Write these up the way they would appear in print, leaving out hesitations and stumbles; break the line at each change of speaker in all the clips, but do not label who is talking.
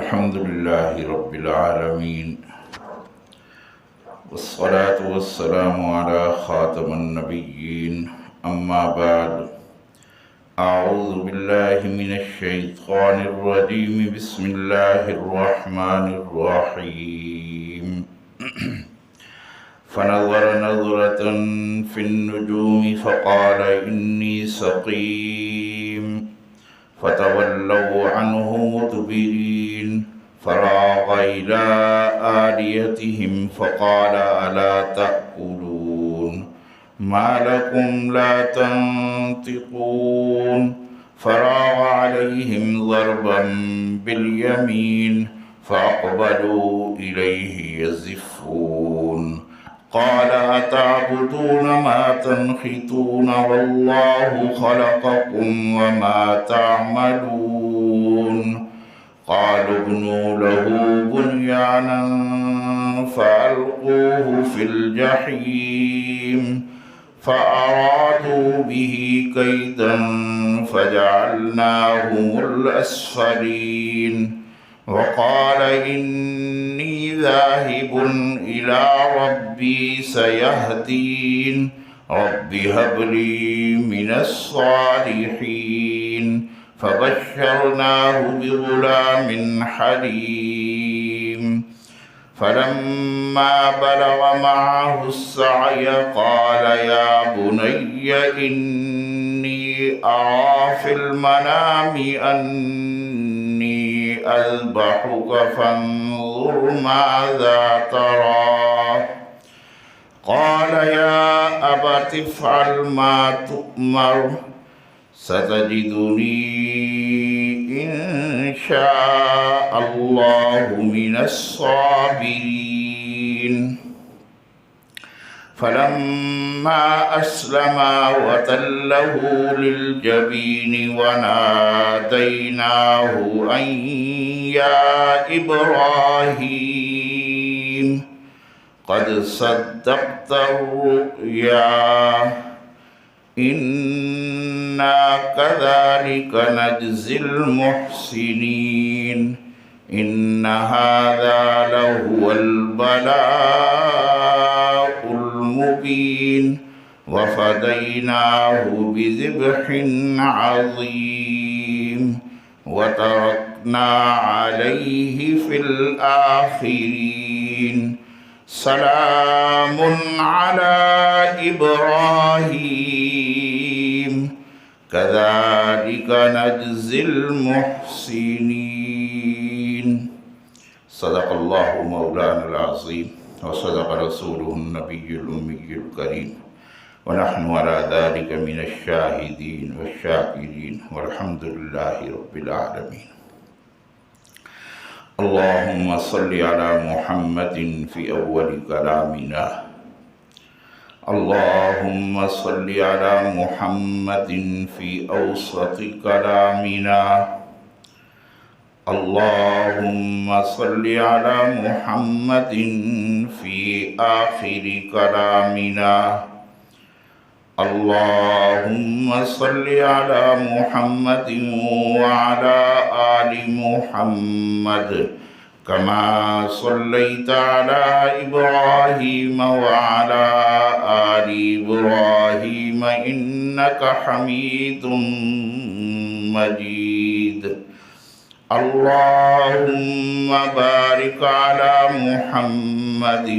الحمد لله رب العالمين، والصلاة والسلام على خاتم النبيين، أما بعد. أعوذ بالله من الشيطان الرجيم، بسم الله الرحمن الرحيم. فنظر نظرة في النجوم فقال إني سقيم، فتولوا عنه مدبرين. فراغ إلى آليتهم فقال ألا تأكلون ما لكم لا تنطقون. فراغ عليهم ضربا باليمين فأقبلوا إليه يزفون. قال أتعبدون ما تنحتون والله خلقكم وما تعملون. قالوا ابنوا له بنيانا فألقوه في الجحيم. فأرادوا به كيدا فجعلناهم الأسفلين. وقال إني ذاهب إلى ربي سيهدين. رب هب لي من الصالحين. فبشرناه بغلام حليم. فلما بلغ معه السعي قال يا بني إني أرى في المنام أني أذبحك فانظر ماذا ترى. قال يا أبت افعل ما تؤمر ستجدني إن شاء الله من الصابرين. فلما أسلما وتله للجبين وناديناه أن يا إبراهيم قد صدقت الرؤيا إنا كذلك نجزي المحسنين. إن هذا لهو البلاء المبين. وفديناه بذبح عظيم. وتركنا عليه في الآخرين. سلام على إبراهيم كذلك نجزي المحسنين. صدق الله مولانا العظيم وصدق رسوله النبي الأمي الكريم، ونحن على ذلك من الشاهدين والشاكرين، والحمد لله رب العالمين. اللهم صل على محمد في أول كلامنا. اللهم صل على محمد في أوسط كلامنا. اللهم صل على محمد في آخر كلامنا. اللهم صل على محمد وعلى آل محمد كما صليت على إبراهيم وعلى آل إبراهيم إنك حميد مجيد. اللهم بارك على محمد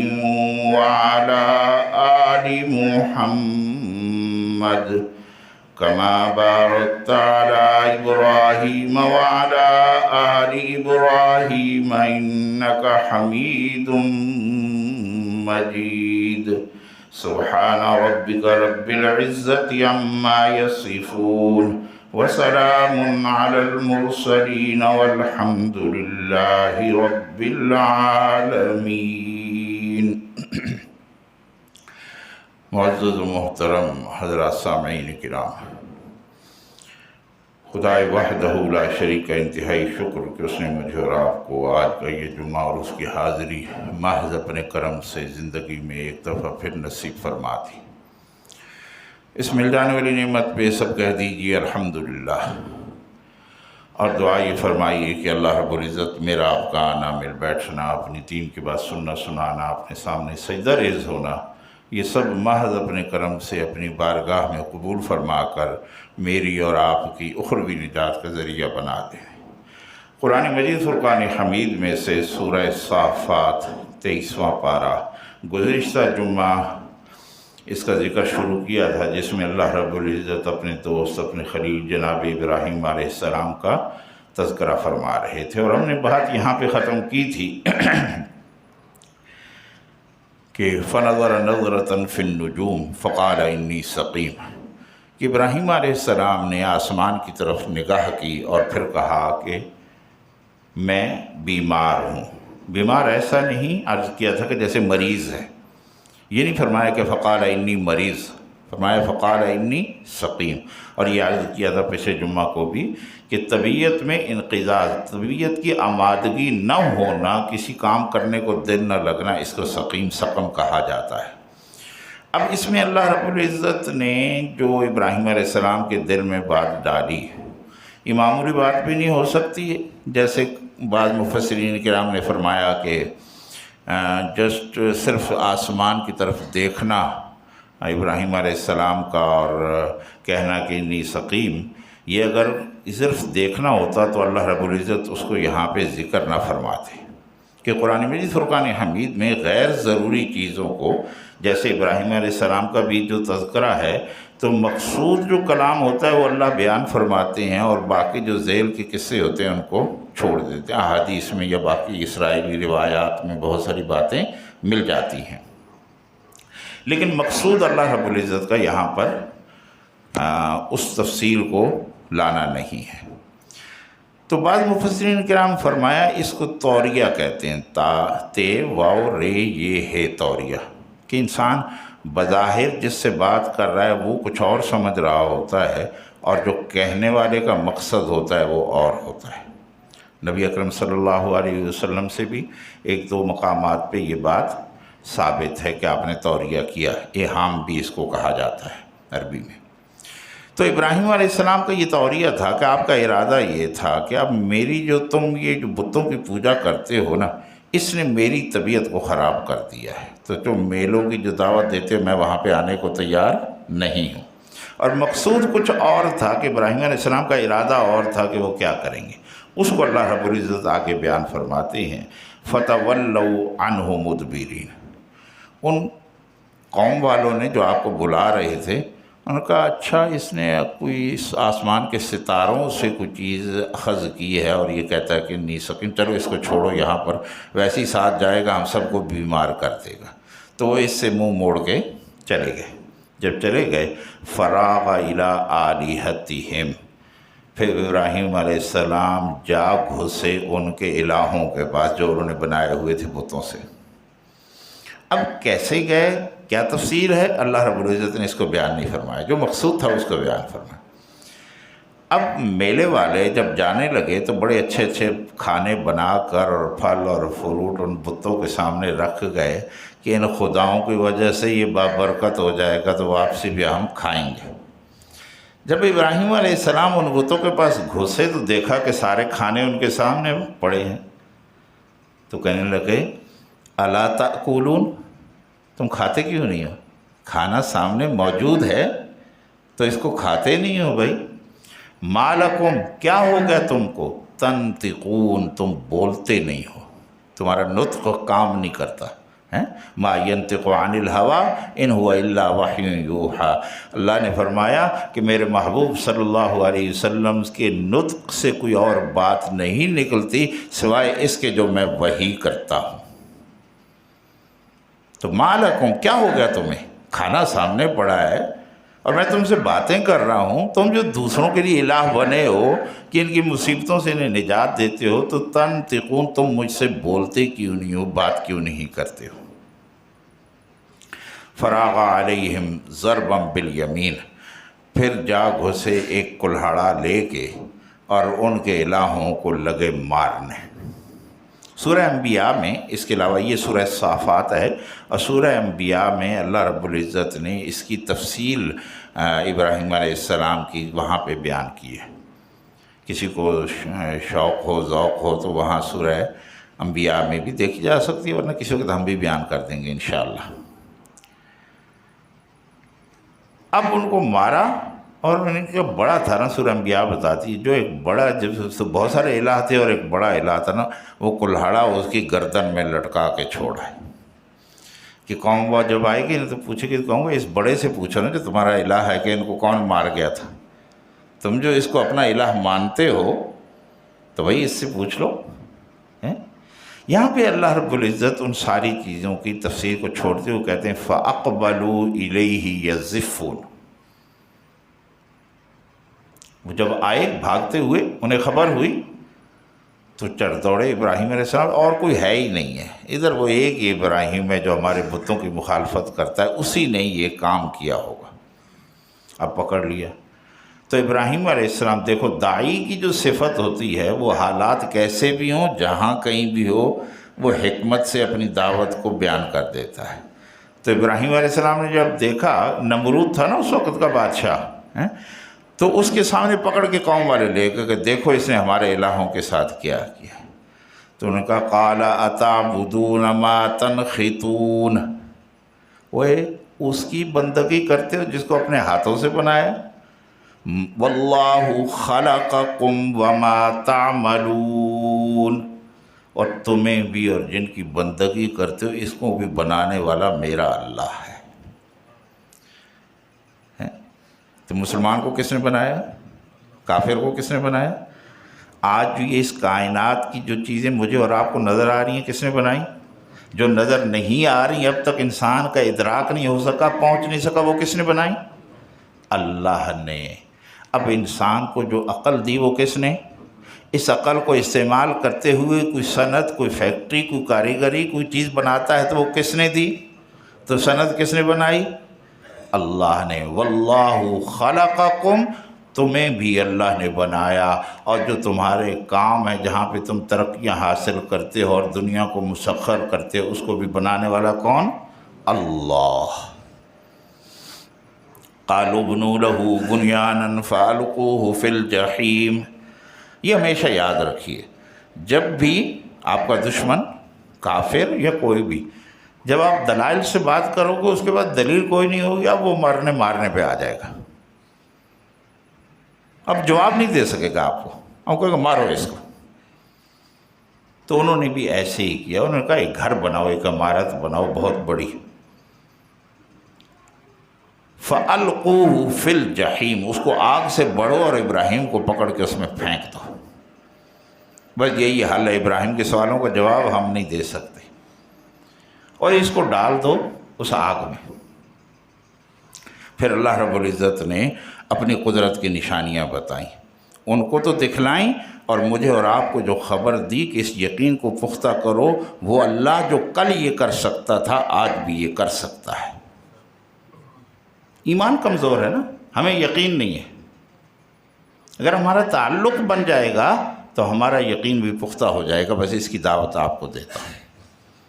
وعلى آل محمد كما باركت على إبراهيم وعلى آل إبراهيم إنك حميد مجيد. سبحان ربك رب العزة عما يصفون وسلام على المرسلين والحمد لله رب العالمين. معزز و محترم حضرات سامعین کرام، خدائے وحدہ لا شریک کا انتہائی شکر کہ اس نے مجھے اور آپ کو آج کا یہ جمعہ اور اس کی حاضری محض اپنے کرم سے زندگی میں ایک دفعہ پھر نصیب فرما دی۔ اس مل جانے والی نعمت پہ سب کہہ دیجیے الحمدللہ۔ اور دعا یہ فرمائیے کہ اللہ رب العزت میرا آپ کا آنا، مل بیٹھنا، اپنی دین کی بات سننا سنانا، اپنے سامنے سجدہ ریز ہونا، یہ سب محض اپنے کرم سے اپنی بارگاہ میں قبول فرما کر میری اور آپ کی اخروی نجات کا ذریعہ بنا دیں۔ قرآن مجید فرقان حمید میں سے سورہ صافات 23واں پارہ گزشتہ جمعہ اس کا ذکر شروع کیا تھا، جس میں اللہ رب العزت اپنے دوست، اپنے خلیل جناب ابراہیم علیہ السلام کا تذکرہ فرما رہے تھے، اور ہم نے بات یہاں پہ ختم کی تھی کہ فَنَظَرَ نَظْرَةً فِي النُّجُومِ فَقَالَ إِنِّي سَقِيمٌ، کہ ابراہیم علیہ السلام نے آسمان کی طرف نگاہ کی اور پھر کہا کہ میں بیمار ہوں۔ بیمار ایسا نہیں عرض کیا تھا کہ جیسے مریض ہے، یہ نہیں فرمایا کہ فقال انی مریض، فرمایا فقال انی سقیم۔ اور یہ عرض کیا تھا پچھلے جمعہ کو بھی کہ طبیعت میں انقضاض، طبیعت کی آمادگی نہ ہونا، کسی کام کرنے کو دل نہ لگنا، اس کو سقم کہا جاتا ہے۔ اب اس میں اللہ رب العزت نے جو ابراہیم علیہ السلام کے دل میں بات ڈالی، یہ معمولی بات بھی نہیں ہو سکتی ہے، جیسے بعض مفسرین کرام نے فرمایا کہ جسٹ صرف آسمان کی طرف دیکھنا ابراہیم علیہ السلام کا اور کہنا کہ انی سقیم، یہ اگر صرف دیکھنا ہوتا تو اللہ رب العزت اس کو یہاں پہ ذکر نہ فرماتے، کہ قرآن مجید فرقان حمید میں غیر ضروری چیزوں کو، جیسے ابراہیم علیہ السلام کا بھی جو تذکرہ ہے، تو مقصود جو کلام ہوتا ہے وہ اللہ بیان فرماتے ہیں، اور باقی جو ذیل کے قصے ہوتے ہیں ان کو چھوڑ دیتے ہیں۔ احادیث میں یا باقی اسرائیلی روایات میں بہت ساری باتیں مل جاتی ہیں، لیکن مقصود اللہ رب العزت کا یہاں پر اس تفصیل کو لانا نہیں ہے۔ تو بعض مفسرین کرام فرمایا اس کو توریہ کہتے ہیں، تا تے واو رے یہ ہے توریہ، کہ انسان بظاہر جس سے بات کر رہا ہے وہ کچھ اور سمجھ رہا ہوتا ہے، اور جو کہنے والے کا مقصد ہوتا ہے وہ اور ہوتا ہے۔ نبی اکرم صلی اللہ علیہ وسلم سے بھی ایک دو مقامات پہ یہ بات ثابت ہے کہ آپ نے توریہ کیا، ایہام بھی اس کو کہا جاتا ہے عربی میں۔ تو ابراہیم علیہ السلام کا یہ توریہ تھا کہ آپ کا ارادہ یہ تھا کہ اب میری تم یہ جو بتوں کی پوجا کرتے ہو نا، اس نے میری طبیعت کو خراب کر دیا ہے، تو جو میلوں کی جو دعوت دیتے ہو میں وہاں پہ آنے کو تیار نہیں ہوں۔ اور مقصود کچھ اور تھا کہ ابراہیم علیہ السلام کا ارادہ اور تھا کہ وہ کیا کریں گے، اس کو اللہ رب العزت آگے بیان فرماتے ہیں، فَتَوَلَّوْا عَنْهُ مُدْبِرِينَ۔ ان قوم والوں نے جو آپ کو بلا رہے تھے، انہوں نے کہا اچھا اس نے کوئی آسمان کے ستاروں سے کوئی چیز اخذ کی ہے اور یہ کہتا ہے کہ نہیں سکیم، چلو اس کو چھوڑو یہاں پر، ویسے ہی ساتھ جائے گا ہم سب کو بیمار کر دے گا۔ تو وہ اس سے منہ موڑ کے چلے گئے۔ جب چلے گئے فراغ الی آلہتہم، پھر ابراہیم علیہ السلام جا گھسے ان کے الہوں کے پاس جو انہوں نے بنائے ہوئے تھے بتوں سے۔ اب کیسے گئے، کیا تفسیر ہے، اللہ رب العزت نے اس کو بیان نہیں فرمایا، جو مقصود تھا اس کو بیان فرمایا۔ اب میلے والے جب جانے لگے تو بڑے اچھے اچھے کھانے بنا کر اور پھل اور فروٹ ان بتوں کے سامنے رکھ گئے کہ ان خداؤں کی وجہ سے یہ بابرکت ہو جائے گا تو واپسی بھی ہم کھائیں گے۔ جب ابراہیم علیہ السلام ان بتوں کے پاس گھسے تو دیکھا کہ سارے کھانے ان کے سامنے پڑے ہیں، تو کہنے لگے الا تاکلون، تم کھاتے کیوں نہیں ہو؟ کھانا سامنے موجود ہے تو اس کو کھاتے نہیں ہو بھائی؟ ما لکم، کیا ہو گیا تم کو؟ تنطقون، تم بولتے نہیں ہو، تمہارا نطق کام نہیں کرتا ہے۔ ما ینطق عن الہوا ان هو الا وحی یوحی، اللہ نے فرمایا کہ میرے محبوب صلی اللہ علیہ وسلم کے نطق سے کوئی اور بات نہیں نکلتی سوائے اس کے جو میں وحی کرتا ہوں۔ تو ما لکم، کیا ہو گیا تمہیں؟ کھانا سامنے پڑا ہے اور میں تم سے باتیں کر رہا ہوں، تم جو دوسروں کے لیے الہ بنے ہو کہ ان کی مصیبتوں سے انہیں نجات دیتے ہو، تو تنطقون، تم مجھ سے بولتے کیوں نہیں ہو، بات کیوں نہیں کرتے ہو؟ فراغ علیہم ضربا بالیمین، پھر جا گھسے ایک کلہاڑا لے کے اور ان کے الہوں کو لگے مارنے۔ سورہ انبیاء میں اس کے علاوہ یہ سورہ صافات ہے، اور سورہ انبیاء میں اللہ رب العزت نے اس کی تفصیل ابراہیم علیہ السلام کی وہاں پہ بیان کی ہے کسی کو شوق ہو ذوق ہو تو وہاں سورہ انبیاء میں بھی دیکھی جا سکتی ہے، ورنہ کسی وقت ہم بھی بیان کر دیں گے انشاءاللہ۔ اب ان کو مارا، اور میں نے کہا بڑا تھا نا، سورہ انبیاء بتاتی ہے جو ایک بڑا، جب بہت سارے الہ تھے اور ایک بڑا الہ تھا نا، وہ کلہاڑا اس کی گردن میں لٹکا کے چھوڑا ہے کہ قوم وہ جب آئے گی نا تو پوچھے گی، کہوں گا اس بڑے سے پوچھو نا جو تمہارا الہ ہے کہ ان کو کون مار گیا تھا، تم جو اس کو اپنا الہ مانتے ہو تو بھائی اس سے پوچھ لو۔ یہاں پہ اللہ رب العزت ان ساری چیزوں کی تفسیر کو چھوڑتے ہوئے کہتے ہیں فَأَقْبَلُوا إِلَيْهِ يَزِّفُّونَ، وہ جب آئے بھاگتے ہوئے، انہیں خبر ہوئی تو چڑھ دوڑے ابراہیم علیہ السلام، اور کوئی ہے ہی نہیں ہے ادھر، وہ ایک ہی ابراہیم ہے جو ہمارے بتوں کی مخالفت کرتا ہے، اسی نے یہ کام کیا ہوگا۔ اب پکڑ لیا تو ابراہیم علیہ السلام، دیکھو داعی کی جو صفت ہوتی ہے وہ حالات کیسے بھی ہوں، جہاں کہیں بھی ہو، وہ حکمت سے اپنی دعوت کو بیان کر دیتا ہے۔ تو ابراہیم علیہ السلام نے جب دیکھا، نمرود تھا نا اس وقت کا بادشاہ، تو اس کے سامنے پکڑ کے قوم والے لے کے کہ دیکھو اس نے ہمارے الہوں کے ساتھ کیا کیا۔ تو انہوں نے کہا قَالَ أَتَعْبُدُونَ مَا تَنْحِتُونَ، وہ اس کی بندگی کرتے ہو جس کو اپنے ہاتھوں سے بنایا، وَاللَّهُ خَلَقَكُمْ وَمَا تَعْمَلُونَ، اور تمہیں بھی اور جن کی بندگی کرتے ہو اس کو بھی بنانے والا میرا اللہ ہے۔ تو مسلمان کو کس نے بنایا؟ کافر کو کس نے بنایا؟ آج جو یہ اس کائنات کی جو چیزیں مجھے اور آپ کو نظر آ رہی ہیں کس نے بنائی؟ جو نظر نہیں آ رہی اب تک انسان کا ادراک نہیں ہو سکا، پہنچ نہیں سکا، وہ کس نے بنائی؟ اللہ نے۔ اب انسان کو جو عقل دی وہ کس نے؟ اس عقل کو استعمال کرتے ہوئے کوئی صنعت، کوئی فیکٹری، کوئی کاریگری، کوئی چیز بناتا ہے تو وہ کس نے دی؟ تو صنعت کس نے بنائی؟ اللہ نے۔ واللہ خلقکم، تمہیں بھی اللہ نے بنایا، اور جو تمہارے کام ہیں جہاں پہ تم ترقیاں حاصل کرتے ہو اور دنیا کو مسخر کرتے ہو، اس کو بھی بنانے والا کون؟ اللہ۔ قالوا ابنوا له بنيانا فألقوه في الجحیم۔ یہ ہمیشہ یاد رکھیے، جب بھی آپ کا دشمن، کافر یا کوئی بھی، جب آپ دلائل سے بات کرو گے اس کے بعد دلیل کوئی نہیں ہوگی، اب وہ مارنے پہ آ جائے گا، اب جواب نہیں دے سکے گا آپ کو، اب کہے گا مارو اس کو۔ تو انہوں نے بھی ایسے ہی کیا، انہوں نے کہا ایک گھر بناؤ، ایک عمارت بناؤ بہت بڑی، فَأَلْقُوهُ فِي الْجَحِيمِ، اس کو آگ سے بڑھو اور ابراہیم کو پکڑ کے اس میں پھینک دو۔ بس یہی حل ہے، ابراہیم کے سوالوں کا جواب ہم نہیں دے سکتے، اور اس کو ڈال دو اس آگ میں۔ پھر اللہ رب العزت نے اپنی قدرت کی نشانیاں بتائیں، ان کو تو دکھلائیں، اور مجھے اور آپ کو جو خبر دی کہ اس یقین کو پختہ کرو، وہ اللہ جو کل یہ کر سکتا تھا آج بھی یہ کر سکتا ہے۔ ایمان کمزور ہے نا، ہمیں یقین نہیں ہے، اگر ہمارا تعلق بن جائے گا تو ہمارا یقین بھی پختہ ہو جائے گا۔ بس اس کی دعوت آپ کو دیتا ہوں،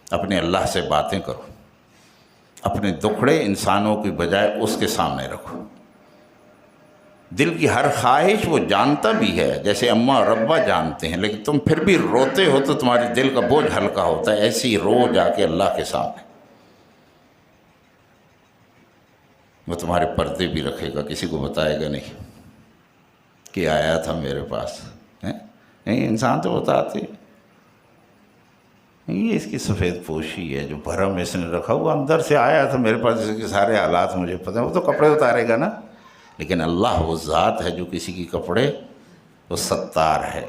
اپنے اللہ سے باتیں کرو، اپنے دکھڑے انسانوں کی بجائے اس کے سامنے رکھو۔ دل کی ہر خواہش وہ جانتا بھی ہے، جیسے اماں اور ابا جانتے ہیں، لیکن تم پھر بھی روتے ہو تو تمہارے دل کا بوجھ ہلکا ہوتا ہے، ایسے ہی رو جا کے اللہ کے سامنے، وہ تمہارے پردے بھی رکھے گا، کسی کو بتائے گا نہیں کہ آیا تھا میرے پاس۔ نہیں، انسان تو بتاتے، یہ اس کی سفید پوشی ہے جو بھرم اس نے رکھا ہوا، اندر سے آیا تھا میرے پاس، اس کے سارے حالات مجھے پتہ ہیں، وہ تو کپڑے اتارے گا نا، لیکن اللہ وہ ذات ہے جو کسی کی کپڑے، وہ ستار ہے،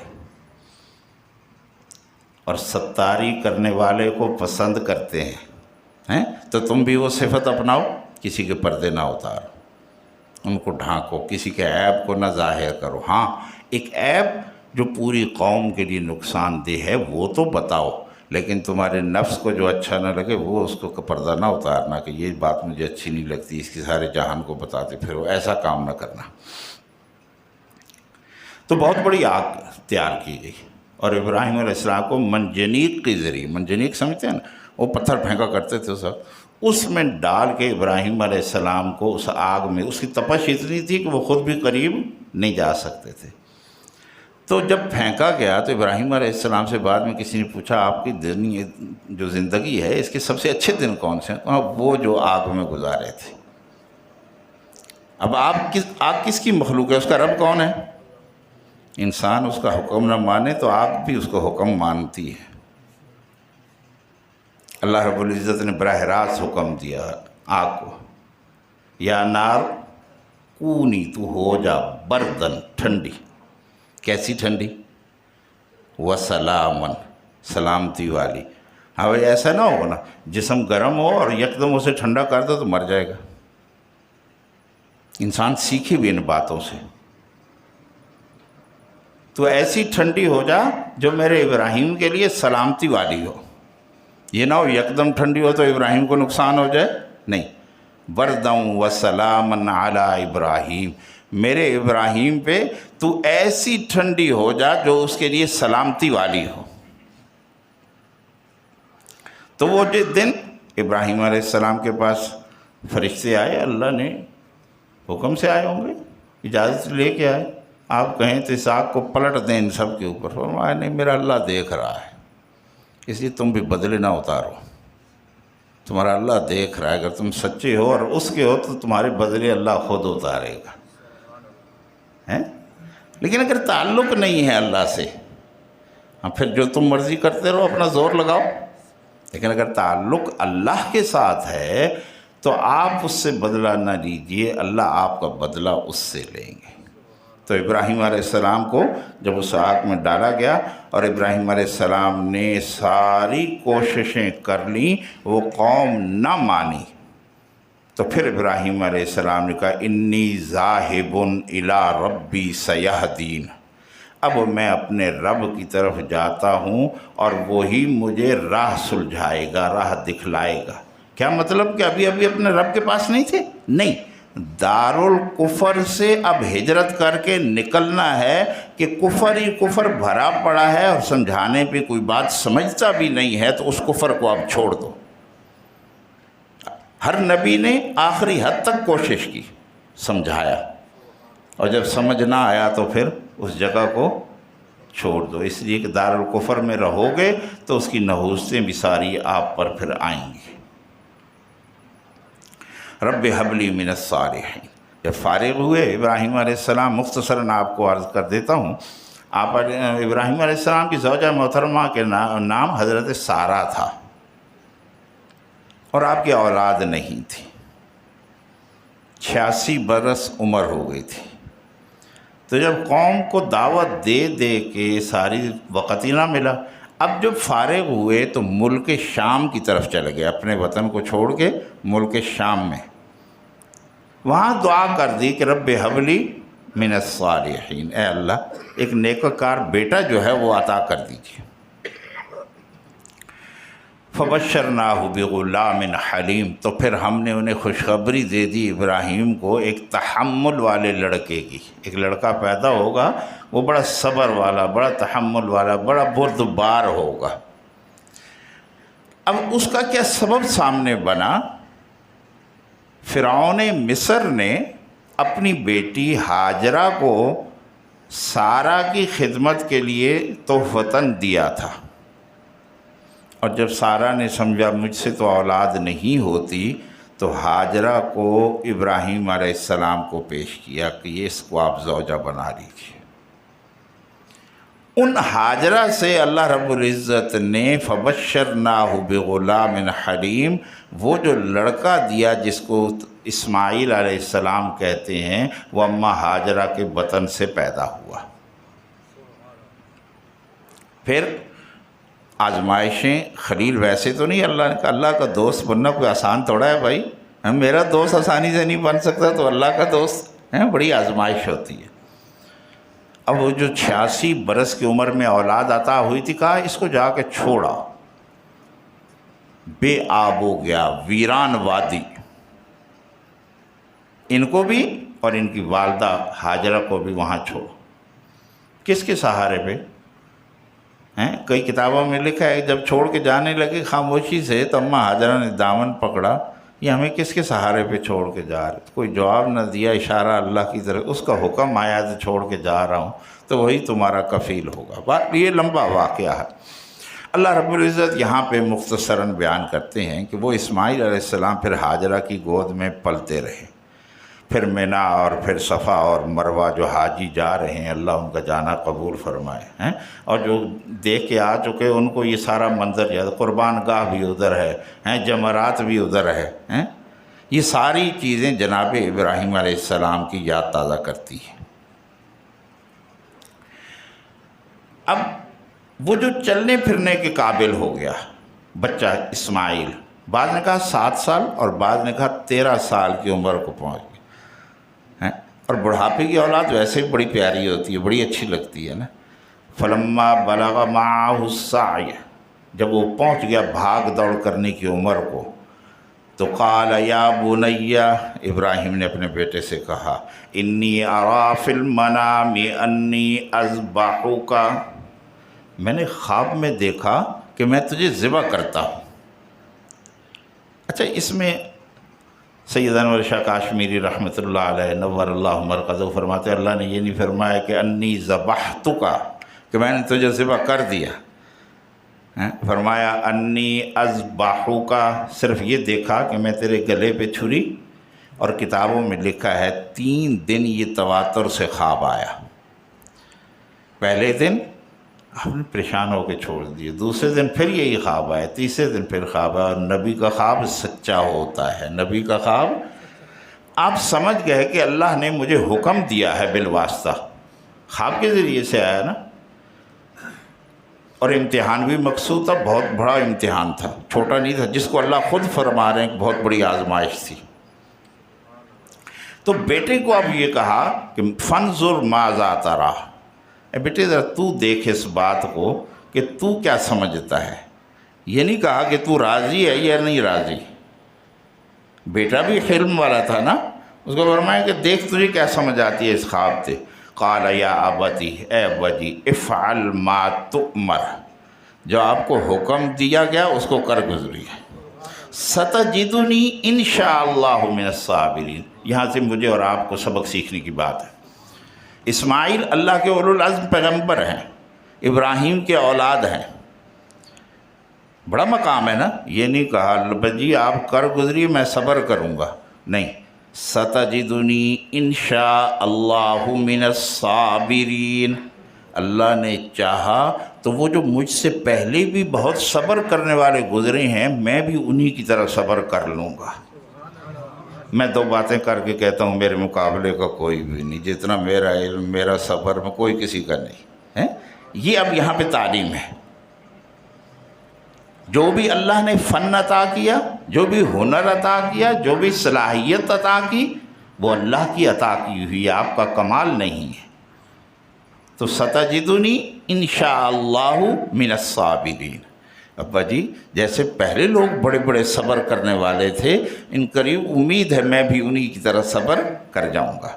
اور ستاری کرنے والے کو پسند کرتے ہیں۔ تو تم بھی وہ صفت اپناؤ، کسی کے پردے نہ اتارو، ان کو ڈھانکو، کسی کے عیب کو نہ ظاہر کرو۔ ہاں، ایک عیب جو پوری قوم کے لیے نقصان دہ ہے وہ تو بتاؤ، لیکن تمہارے نفس کو جو اچھا نہ لگے وہ اس کو پردہ نہ اتارنا کہ یہ بات مجھے اچھی نہیں لگتی، اس کی سارے جہان کو بتاتے پھر ایسا کام نہ کرنا۔ تو بہت بڑی آگ تیار کی گئی، اور ابراہیم علیہ السلام کو منجنیق کے ذریعے، منجنیق سمجھتے ہیں نا، وہ پتھر پھینکا کرتے تھے اس میں ڈال کے ابراہیم علیہ السلام کو اس آگ میں، اس کی تپش اتنی تھی کہ وہ خود بھی قریب نہیں جا سکتے تھے، تو جب پھینکا گیا تو ابراہیم علیہ السلام سے بعد میں کسی نے پوچھا آپ کی دنیا جو زندگی ہے اس کے سب سے اچھے دن کون سے ہیں؟ کہا وہ جو آگ میں گزارے تھے۔ اب آگ کس کی مخلوق ہے؟ اس کا رب کون ہے؟ انسان اس کا حکم نہ مانے تو آگ بھی اس کو حکم مانتی ہے۔ اللہ رب العزت نے براہ راست حکم دیا آگ کو، یا نار کونی، تو ہو جا بردن، ٹھنڈی۔ کیسی ٹھنڈی؟ وسلامن، سلامتی والی۔ ہاں بھائی ایسا نہ ہو نا جسم گرم ہو اور یکدم اسے ٹھنڈا کر دو تو مر جائے گا۔ انسان سیکھے بھی ان باتوں سے۔ تو ایسی ٹھنڈی ہو جا جو میرے ابراہیم کے لیے سلامتی والی ہو، یہ نہ ہو یکدم ٹھنڈی ہو تو ابراہیم کو نقصان ہو جائے، نہیں۔ بردم و سلامن علی ابراہیم، میرے ابراہیم پہ تو ایسی ٹھنڈی ہو جا جو اس کے لیے سلامتی والی ہو۔ تو وہ دن ابراہیم علیہ السلام کے پاس فرشتے آئے، اللہ نے حکم سے آئے ہوں گے، اجازت لے کے آئے، آپ کہیں تو اس آگ کو پلٹ دیں ان سب کے اوپر۔ فرمایا نہیں، میرا اللہ دیکھ رہا ہے، اس لیے تم بھی بدلے نہ اتارو، تمہارا اللہ دیکھ رہا ہے، اگر تم سچے ہو اور اس کے ہو تو تمہارے بدلے اللہ خود اتارے گا۔ لیکن اگر تعلق نہیں ہے اللہ سے، پھر جو تم مرضی کرتے رہو، اپنا زور لگاؤ۔ لیکن اگر تعلق اللہ کے ساتھ ہے تو آپ اس سے بدلہ نہ لیجئے، اللہ آپ کا بدلہ اس سے لیں گے۔ تو ابراہیم علیہ السلام کو جب اس آگ میں ڈالا گیا اور ابراہیم علیہ السلام نے ساری کوششیں کر لیں، وہ قوم نہ مانی، تو پھر ابراہیم علیہ السلام نے کہا انی ذاہب الی ربی سیہدین، اب میں اپنے رب کی طرف جاتا ہوں اور وہی مجھے راہ سلجھائے گا، راہ دکھلائے گا۔ کیا مطلب کہ ابھی اپنے رب کے پاس نہیں تھے؟ نہیں، دارالکفر سے اب ہجرت کر کے نکلنا ہے کہ کفر ہی کفر بھرا پڑا ہے اور سمجھانے پہ کوئی بات سمجھتا بھی نہیں ہے، تو اس کفر کو اب چھوڑ دو۔ ہر نبی نے آخری حد تک کوشش کی، سمجھایا، اور جب سمجھ نہ آیا تو پھر اس جگہ کو چھوڑ دو، اس لیے کہ دارالکفر میں رہو گے تو اس کی نحوستیں بھی ساری آپ پر پھر آئیں گی۔ رب حب لی من الصالحین، جب فارغ ہوئے ابراہیم علیہ السلام، مختصراً آپ کو عرض کر دیتا ہوں، آپ ابراہیم علیہ السلام کی زوجہ محترمہ کے نام حضرت سارہ تھا، اور آپ کی اولاد نہیں تھی، 86 برس عمر ہو گئی تھی۔ تو جب قوم کو دعوت دے دے کے ساری وقت ہی نہ ملا، اب جب فارغ ہوئے تو ملک شام کی طرف چلے گئے، اپنے وطن کو چھوڑ کے ملک شام میں، وہاں دعا کر دی کہ رب حب لی من الصالحین، اے اللہ ایک نیکوکار بیٹا جو ہے وہ عطا کر دیجیے۔ فبشرناہ بغلام حلیم، تو پھر ہم نے انہیں خوشخبری دے دی ابراہیم کو ایک تحمل والے لڑکے کی، ایک لڑکا پیدا ہوگا وہ بڑا صبر والا، بڑا تحمل والا، بڑا بردبار ہوگا۔ اب اس کا کیا سبب سامنے بنا؟ فرعون مصر نے اپنی بیٹی ہاجرہ کو سارہ کی خدمت کے لیے تحفتاً دیا تھا، اور جب سارہ نے سمجھا مجھ سے تو اولاد نہیں ہوتی تو ہاجرہ کو ابراہیم علیہ السلام کو پیش کیا کہ یہ اس کو آپ زوجہ بنا لیجیے۔ ان ہاجرہ سے اللہ رب العزت نے فبشرناہ بغلام حلیم، وہ جو لڑکا دیا جس کو اسماعیل علیہ السلام کہتے ہیں، وہ اماں ہاجرہ کے بطن سے پیدا ہوا۔ پھر آزمائشیں، خلیل ویسے تو نہیں، اللہ نے کہا اللہ کا دوست بننا کوئی آسان تھوڑا ہے بھائی، میرا دوست آسانی سے نہیں بن سکتا تو اللہ کا دوست ہے، بڑی آزمائش ہوتی ہے۔ اب وہ جو 86 برس کی عمر میں اولاد عطا ہوئی تھی، کہا اس کو جا کے چھوڑا، بے آب ہو گیا، ویران وادی، ان کو بھی اور ان کی والدہ ہاجرہ کو بھی وہاں چھوڑو۔ کس کے سہارے پہ؟ کئی کتابوں میں لکھا ہے جب چھوڑ کے جانے لگے خاموشی سے تو اماں ہاجرہ نے دامن پکڑا، یہ ہمیں کس کے سہارے پہ چھوڑ کے جا رہے؟ کوئی جواب نہ دیا، اشارہ اللہ کی طرف، اس کا حکم آیا تو چھوڑ کے جا رہا ہوں تو وہی تمہارا کفیل ہوگا۔ بات یہ لمبا واقعہ ہے۔ اللہ رب العزت یہاں پہ مختصراً بیان کرتے ہیں کہ وہ اسماعیل علیہ السلام پھر ہاجرہ کی گود میں پلتے رہے، پھر مینا اور پھر صفا اور مروہ جو حاجی جا رہے ہیں اللہ ان کا جانا قبول فرمائے ہیں، اور جو دیکھ کے آ چکے ان کو یہ سارا منظر یاد، قربان گاہ بھی ادھر ہے، جمرات بھی ادھر ہے، یہ ساری چیزیں جناب ابراہیم علیہ السلام کی یاد تازہ کرتی ہیں۔ اب وہ جو چلنے پھرنے کے قابل ہو گیا بچہ اسماعیل، بعض نے کہا 7 سال اور بعض نے کہا 13 سال کی عمر کو پہنچ گیا، اور بڑھاپے کی اولاد ویسے ہی بڑی پیاری ہوتی ہے، بڑی اچھی لگتی ہے نا۔ فلما بلغ معہ السعی، جب وہ پہنچ گیا بھاگ دوڑ کرنے کی عمر کو، تو قال یا بنی، ابراہیم نے اپنے بیٹے سے کہا، انی ارا فی المنام انی اذبحک، میں نے خواب میں دیکھا کہ میں تجھے ذبح کرتا ہوں۔ اچھا، اس میں سید انور شاہ کاشمیری رحمۃ اللہ علیہ نور اللہ مرقدہ فرماتے ہیں اللہ نے یہ نہیں فرمایا کہ انی ذبحتک، کہ میں نے تجھے ذبح کر دیا، فرمایا انی اذبحک، صرف یہ دیکھا کہ میں تیرے گلے پہ چھری، اور کتابوں میں لکھا ہے 3 دن یہ تواتر سے خواب آیا۔ پہلے دن آپ نے پریشان ہو کے چھوڑ دیے، دوسرے دن پھر یہی خواب آیا، تیسرے دن پھر خواب آیا، اور نبی کا خواب سچا ہوتا ہے، نبی کا خواب آپ سمجھ گئے کہ اللہ نے مجھے حکم دیا ہے بالواسطہ، خواب کے ذریعے سے آیا نا۔ اور امتحان بھی مقصود تھا، بہت بڑا امتحان تھا، چھوٹا نہیں تھا، جس کو اللہ خود فرما رہے ہیں بہت بڑی آزمائش تھی۔ تو بیٹے کو اب یہ کہا کہ فانظر ماذا تری، اے بیٹے ذرا تو دیکھ اس بات کو کہ تو کیا سمجھتا ہے۔ یہ نہیں کہا کہ تو راضی ہے یا نہیں راضی، بیٹا بھی حلم والا تھا نا، اس کو فرمایا کہ دیکھ تجھے کیا سمجھ آتی ہے اس خواب سے۔ قال یا ابتی، اے ابا جی، افعل ما تؤمر، جو آپ کو حکم دیا گیا اس کو کر گزریے۔ ستجدنی انشاءاللہ من الصابرین، یہاں سے مجھے اور آپ کو سبق سیکھنے کی بات ہے۔ اسماعیل اللہ کے اولو العزم پیغمبر ہیں، ابراہیم کے اولاد ہیں، بڑا مقام ہے نا۔ یہ نہیں کہا بجی آپ کر گزری میں صبر کروں گا، نہیں، ستجدنی انشاء اللہ من الصابرین، اللہ نے چاہا تو وہ جو مجھ سے پہلے بھی بہت صبر کرنے والے گزرے ہیں میں بھی انہی کی طرح صبر کر لوں گا۔ میں 2 باتیں کر کے کہتا ہوں میرے مقابلے کا کوئی بھی نہیں، جتنا میرا علم میرا صبر میں کوئی کسی کا نہیں ہے۔ یہ اب یہاں پہ تعلیم ہے، جو بھی اللہ نے فن عطا کیا، جو بھی ہنر عطا کیا، جو بھی صلاحیت عطا کی، وہ اللہ کی عطا کی ہوئی، آپ کا کمال نہیں ہے۔ تو ستجدنی انشاءاللہ من الصابرین، ابا جی جیسے پہلے لوگ بڑے بڑے صبر کرنے والے تھے، ان قریب امید ہے میں بھی انہی کی طرح صبر کر جاؤں گا۔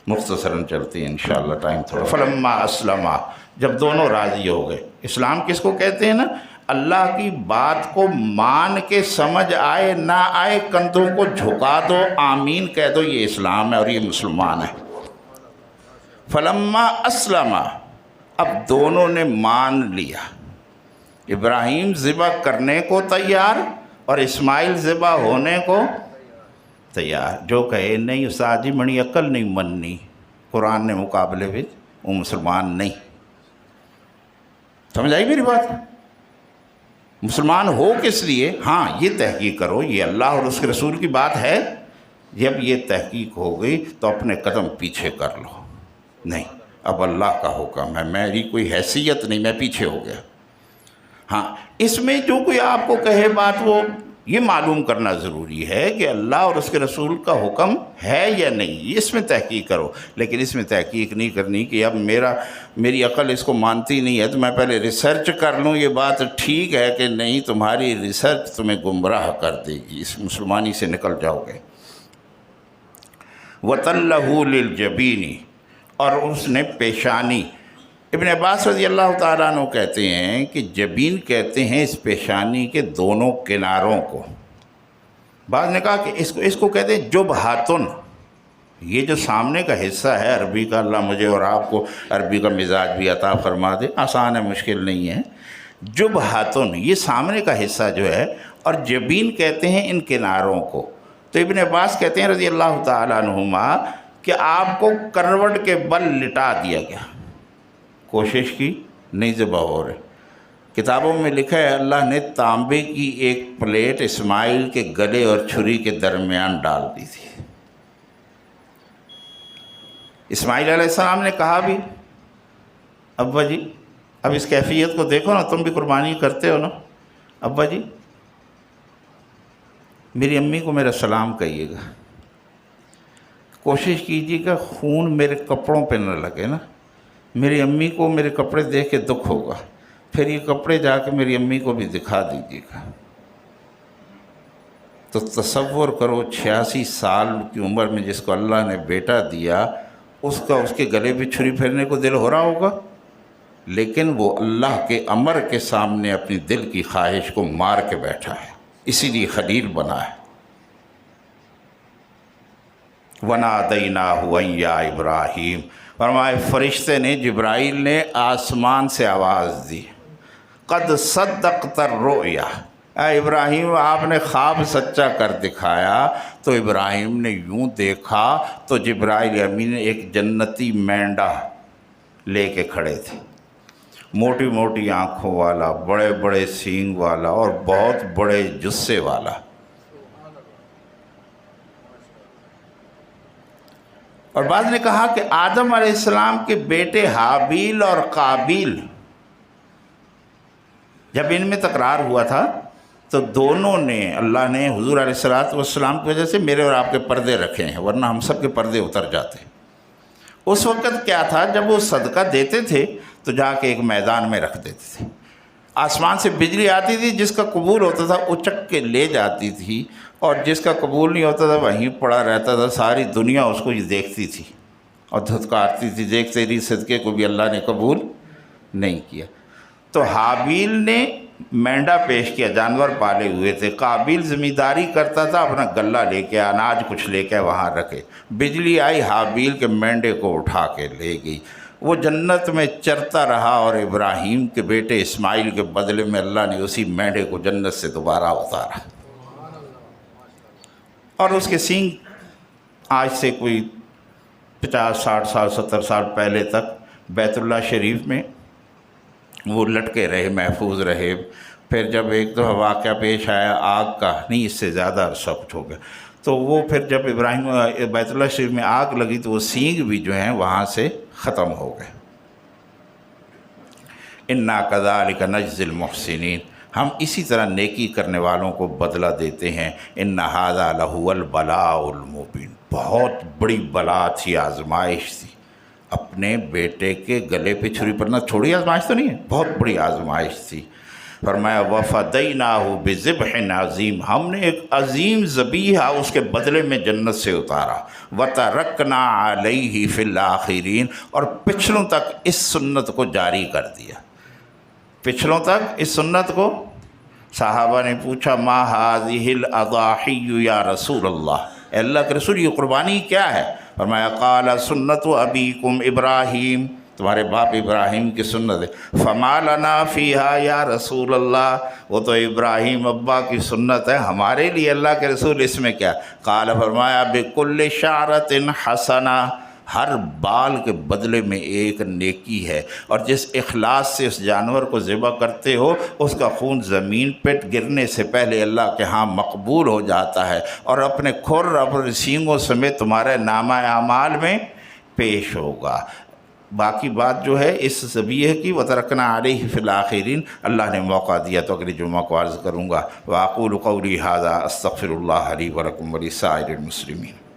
مختصراً چلتے ہیں انشاءاللہ، ٹائم تھوڑا۔ فلما اسلما، جب دونوں راضی ہو گئے، اسلام کس کو کہتے ہیں نا، اللہ کی بات کو مان کے سمجھ آئے نہ آئے کندھوں کو جھکا دو، آمین کہہ دو، یہ اسلام ہے اور یہ مسلمان ہے۔ فلما اسلما، اب دونوں نے مان لیا، ابراہیم ذبح کرنے کو تیار اور اسماعیل ذبح ہونے کو تیار۔ جو کہے نہیں استاد جی منی عقل نہیں مننی، قرآن نے مقابلے میں وہ مسلمان نہیں۔ سمجھ آئی میری بات؟ مسلمان ہو کس لیے؟ ہاں یہ تحقیق کرو یہ اللہ اور اس کے رسول کی بات ہے، جب یہ تحقیق ہو گئی تو اپنے قدم پیچھے کر لو، نہیں اب اللہ کا حکم ہے، میری کوئی حیثیت نہیں، میں پیچھے ہو گیا۔ ہاں اس میں جو کوئی آپ کو کہے بات، وہ یہ معلوم کرنا ضروری ہے کہ اللہ اور اس کے رسول کا حکم ہے یا نہیں، اس میں تحقیق کرو۔ لیکن اس میں تحقیق نہیں کرنی کہ اب میری عقل اس کو مانتی نہیں ہے تو میں پہلے ریسرچ کر لوں یہ بات ٹھیک ہے کہ نہیں، تمہاری ریسرچ تمہیں گمراہ کر دے گی، اس مسلمانی سے نکل جاؤ گے۔ وَتَلَّهُ لِلْجَبِينِ، اور اس نے پیشانی، ابن عباس رضی اللہ تعالیٰ عنہ کہتے ہیں کہ جبین کہتے ہیں اس پیشانی کے دونوں کناروں کو، بعض نے کہا کہ اس کو کہتے ہیں جبہاتن، یہ جو سامنے کا حصہ ہے عربی کا، اللہ مجھے اور آپ کو عربی کا مزاج بھی عطا فرما دے، آسان ہے مشکل نہیں ہے۔ جبہاتن یہ سامنے کا حصہ جو ہے، اور جبین کہتے ہیں ان کناروں کو۔ تو ابن عباس کہتے ہیں رضی اللہ تعالیٰ عنہما کہ آپ کو کروٹ کے بل لٹا دیا گیا، کوشش کی نہیں ذبح ہو رہے۔ کتابوں میں لکھا ہے اللہ نے تانبے کی ایک پلیٹ اسماعیل کے گلے اور چھری کے درمیان ڈال دی تھی۔ اسماعیل علیہ السلام نے کہا بھی ابا جی اب اس کیفیت کو دیکھو نا، تم بھی قربانی کرتے ہو نا، ابا جی میری امی کو میرا سلام کہیے گا، کوشش کیجیے گا خون میرے کپڑوں پہ نہ لگے نا، میری امی کو میرے کپڑے دیکھ کے دکھ ہوگا، پھر یہ کپڑے جا کے میری امی کو بھی دکھا دیجیے گا۔ تو تصور کرو 86 سال کی عمر میں جس کو اللہ نے بیٹا دیا، اس کے گلے پہ چھری پھیرنے کو دل ہو رہا ہوگا، لیکن وہ اللہ کے امر کے سامنے اپنی دل کی خواہش کو مار کے بیٹھا ہے، اسی لیے خلیل بنا ہے۔ وَنَادَيْنَاهُ أَن يَا إِبْرَاهِيمُ، فرمائے فرشتے نے، جبرائیل نے آسمان سے آواز دی، قد صدقت الرؤیا، اے ابراہیم آپ نے خواب سچا کر دکھایا۔ تو ابراہیم نے یوں دیکھا تو جبرائیل امین ایک جنتی مینڈا لے کے کھڑے تھے، موٹی موٹی آنکھوں والا، بڑے بڑے سینگ والا اور بہت بڑے جسے والا۔ اور بعض نے کہا کہ آدم علیہ السلام کے بیٹے حابیل اور قابیل، جب ان میں تکرار ہوا تھا تو دونوں نے، اللہ نے حضور علیہ السلام کی وجہ سے میرے اور آپ کے پردے رکھے ہیں، ورنہ ہم سب کے پردے اتر جاتے۔ اس وقت کیا تھا، جب وہ صدقہ دیتے تھے تو جا کے ایک میدان میں رکھ دیتے تھے، آسمان سے بجلی آتی تھی، جس کا قبول ہوتا تھا اچک کے لے جاتی تھی، اور جس کا قبول نہیں ہوتا تھا وہیں پڑا رہتا تھا، ساری دنیا اس کو یہ دیکھتی تھی اور دھتکارتی تھی، دیکھ تیری صدقے کو بھی اللہ نے قبول نہیں کیا۔ تو حابیل نے مینڈا پیش کیا، جانور پالے ہوئے تھے، قابیل ذمہ کرتا تھا اپنا گلہ لے کے، اناج کچھ لے کے وہاں رکھے، بجلی آئی حابیل کے مینڈے کو اٹھا کے لے گئی، وہ جنت میں چرتا رہا، اور ابراہیم کے بیٹے اسماعیل کے بدلے میں اللہ نے اسی مینڈے کو جنت سے دوبارہ اتارا، اور اس کے سینگ آج سے کوئی 50 60 سال 70 سال پہلے تک بیت اللہ شریف میں وہ لٹکے رہے، محفوظ رہے۔ پھر جب ایک دو واقعہ پیش آیا آگ کا، نہیں اس سے زیادہ عرصہ کچھ ہو گیا، تو وہ پھر جب ابراہیم بیت اللہ شریف میں آگ لگی تو وہ سینگ بھی جو ہیں وہاں سے ختم ہو گئے۔ اِنَّا كَذَلِكَ نَجْزِي الْمُحْسِنِينَ، ہم اسی طرح نیکی کرنے والوں کو بدلہ دیتے ہیں۔ اِنَّ هَذَا لَهُوَ الْبَلَاءُ الْمُبِينُ، بہت بڑی بلا تھی، آزمائش تھی، اپنے بیٹے کے گلے پہ چھری پڑنا چھوڑی آزمائش تو نہیں ہے، بہت بڑی آزمائش تھی۔ فرمایا وَفَدَيْنَاهُ بِذِبْحٍ عَظِيمٍ، ہم نے ایک عظیم ذبیحہ اس کے بدلے میں جنت سے اتارا۔ وَتَرَكْنَا عَلَيْهِ فِي الْآخِرِينَ، اور پچھلوں تک اس سنت کو جاری کر دیا، پچھلوں تک اس سنت کو۔ صحابہ نے پوچھا ما هذه الأضاحی یا رسول اللہ، اے اللہ کے رسول یہ قربانی کیا ہے؟ فرمایا قال سنت ابیکم ابراہیم، تمہارے باپ ابراہیم کی سنت ہے۔ فما لنا فیہا یا رسول اللہ، وہ تو ابراہیم ابا کی سنت ہے، ہمارے لیے اللہ کے رسول اس میں کیا؟ قال فرمایا بکل شعرۃ حسنہ، ہر بال کے بدلے میں ایک نیکی ہے، اور جس اخلاص سے اس جانور کو ذبح کرتے ہو اس کا خون زمین پہ گرنے سے پہلے اللہ کے ہاں مقبول ہو جاتا ہے، اور اپنے کھر اپنے سینگوں سمیت تمہارے نامہ اعمال میں پیش ہوگا۔ باقی بات جو ہے اس ذبیحہ کی وَتَرَكْنَا عَلَيْهِ فِي الْآخِرِينَ، اللہ نے موقع دیا تو اگلی جمعہ کو عرض کروں گا۔ وَأَقُولُ قَوْلِي هَذَا أَسْتَغْفِرُ اللَّهَ لِي وَلَكُمْ وَلِسَائِرِ الْمُسْلِمِينَ۔